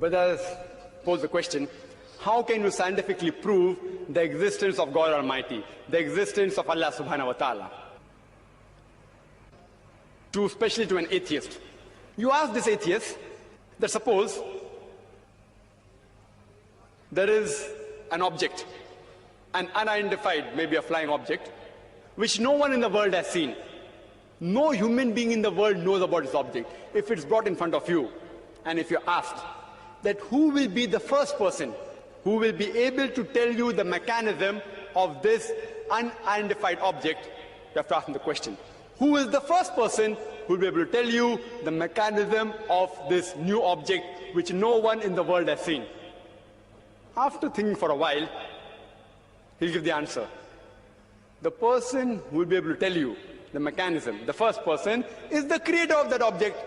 brothers pose the question, how can you scientifically prove the existence of God Almighty, the existence of Allah subhanahu wa ta'ala? Especially to an atheist. You ask this atheist that suppose there is an object, an unidentified, maybe a flying object, which no one in the world has seen. No human being in the world knows about this object. If it's brought in front of you, and if you're asked that who will be the first person who will be able to tell you the mechanism of this unidentified object, you have to ask him the question. Who is the first person who will be able to tell you the mechanism of this new object which no one in the world has seen? After thinking for a while, he'll give the answer. The person who will be able to tell you the mechanism, the first person, is the creator of that object.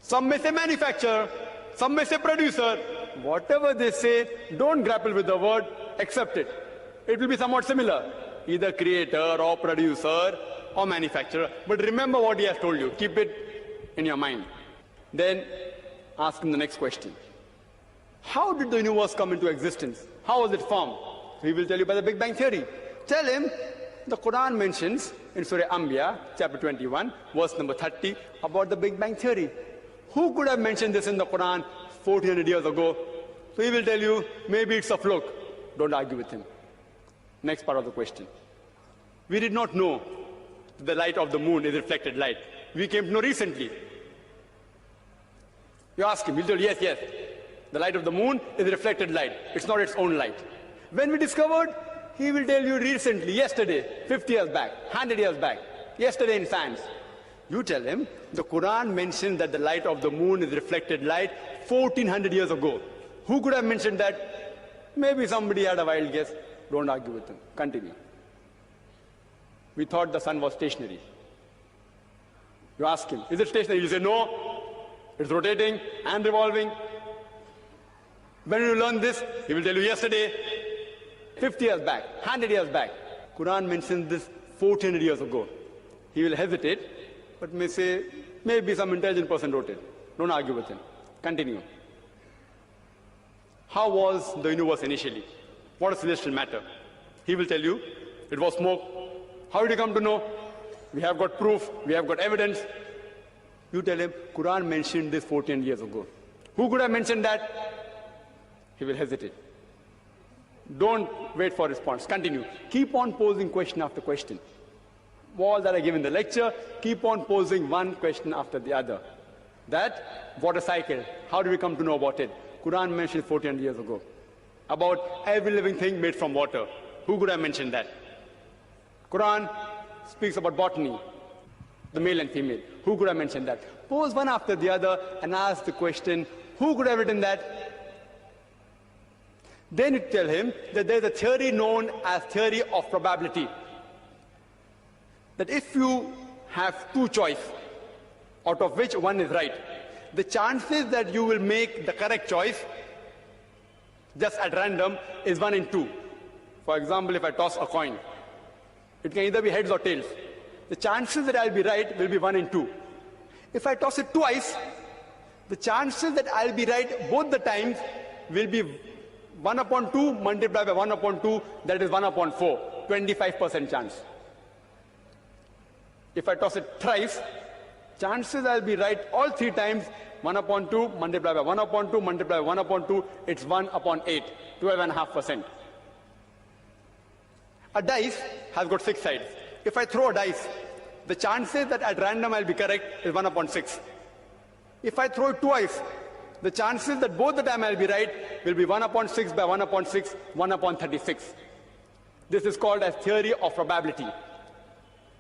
Some may say manufacturer, some may say producer. Whatever they say, don't grapple with the word, accept it. It will be somewhat similar, either creator or producer or manufacturer. But remember what he has told you. Keep it in your mind. Then ask him the next question. How did the universe come into existence? How was it formed? He will tell you by the Big Bang Theory. Tell him the Quran mentions in Surah Anbiya, chapter 21, verse number 30, about the Big Bang Theory. Who could have mentioned this in the Quran 1400 years ago? So he will tell you, maybe it's a fluke. Don't argue with him. Next part of the question. We did not know the light of the moon is reflected light. We came to know recently. You ask him, he'll tell you, yes, yes. The light of the moon is reflected light. It's not its own light. When we discovered, he will tell you recently, yesterday, 50 years back, 100 years back, yesterday in science. You tell him, the Quran mentions that the light of the moon is reflected light 1400 years ago. Who could have mentioned that? Maybe somebody had a wild guess. Don't argue with him. Continue. We thought the sun was stationary. You ask him, is it stationary? You say, no, it's rotating and revolving. When you learn this, he will tell you yesterday, 50 years back, 100 years back. Quran mentions this 1400 years ago. He will hesitate, but may say, maybe some intelligent person wrote it. Don't argue with him. Continue. How was the universe initially? What is celestial matter? He will tell you, it was smoke. How did you come to know? We have got proof, we have got evidence. You tell him, Quran mentioned this 14 years ago. Who could have mentioned that? He will hesitate. Don't wait for response. Continue. Keep on posing question after question. All that I give in the lecture, keep on posing one question after the other. That water cycle, how do we come to know about it? Quran mentioned 14 years ago. About every living thing made from water. Who could have mentioned that? Quran speaks about botany, the male and female. Who could have mentioned that? Pose one after the other and ask the question, who could have written that? Then you tell him that there is a theory known as theory of probability. That if you have two choices, out of which one is right, the chances that you will make the correct choice just at random is 1 in 2. For example, if I toss a coin, it can either be heads or tails. The chances that I'll be right will be 1 in 2. If I toss it twice, the chances that I'll be right both the times will be 1 upon 2 multiplied by 1 upon 2, that is 1 upon 4, 25% chance. If I toss it thrice, chances I'll be right all 3 times, 1 upon 2 multiplied by 1 upon 2 multiplied by 1 upon 2, it's 1 upon 8, 12.5%. A dice has got 6 sides. If I throw a dice, the chances that at random I'll be correct is 1 upon 6. If I throw it twice, the chances that both the time I'll be right will be 1 upon 6 by 1 upon 6, 1 upon 36. This is called as theory of probability.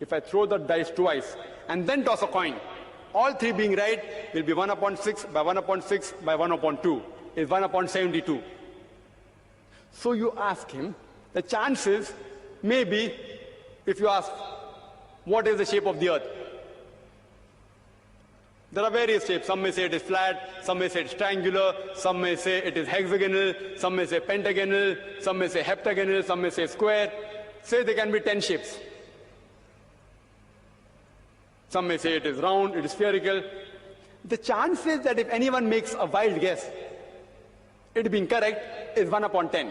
If I throw the dice twice and then toss a coin, all 3 being right will be 1 upon 6 by 1 upon 6 by 1 upon 2 is 1 upon 72. So you ask him, the chances may be, if you ask, what is the shape of the earth? There are various shapes. Some may say it is flat, some may say it's triangular, some may say it is hexagonal, some may say pentagonal, some may say heptagonal, some may say square. Say there can be 10 shapes. Some may say it is round, it is spherical. The chances that if anyone makes a wild guess, it being correct is 1 upon 10.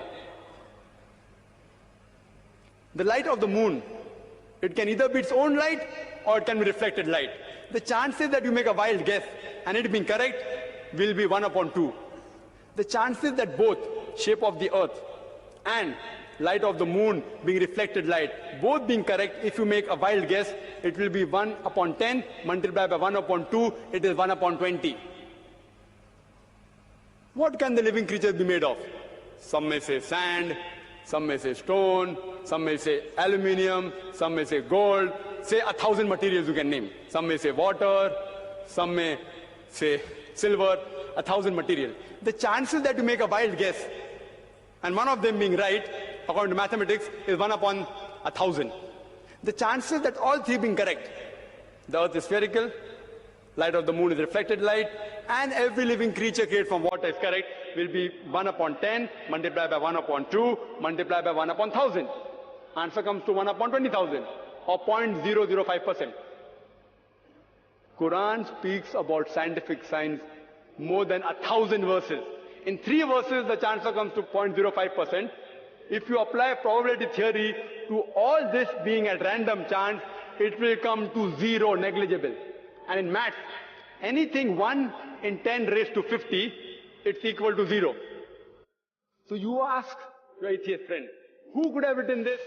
The light of the moon, it can either be its own light or it can be reflected light. The chances that you make a wild guess and it being correct will be 1 upon 2. The chances that both shape of the earth and light of the moon being reflected light, both being correct, if you make a wild guess, it will be 1 upon 10 multiplied by 1 upon 2, it is 1 upon 20. What can the living creatures be made of? Some may say sand, some may say stone, some may say aluminium, some may say gold, say 1,000 materials you can name. Some may say water, some may say silver, 1,000 materials. The chances that you make a wild guess and one of them being right, according to mathematics, is 1 upon 1,000. The chances that all three being correct, the earth is spherical, light of the moon is reflected light, and every living creature created from water is correct, will be 1 upon 10 multiplied by 1 upon 2 multiplied by 1 upon 1,000. Answer comes to 1 upon 20,000 or 0.005%. Quran speaks about scientific science more than 1,000 verses. In 3 verses, the answer comes to 0.05%. If you apply probability theory to all this being at random chance, it will come to 0, negligible. And in maths, anything 1 in 10 raised to 50, it's equal to 0. So you ask your atheist friend, who could have written this?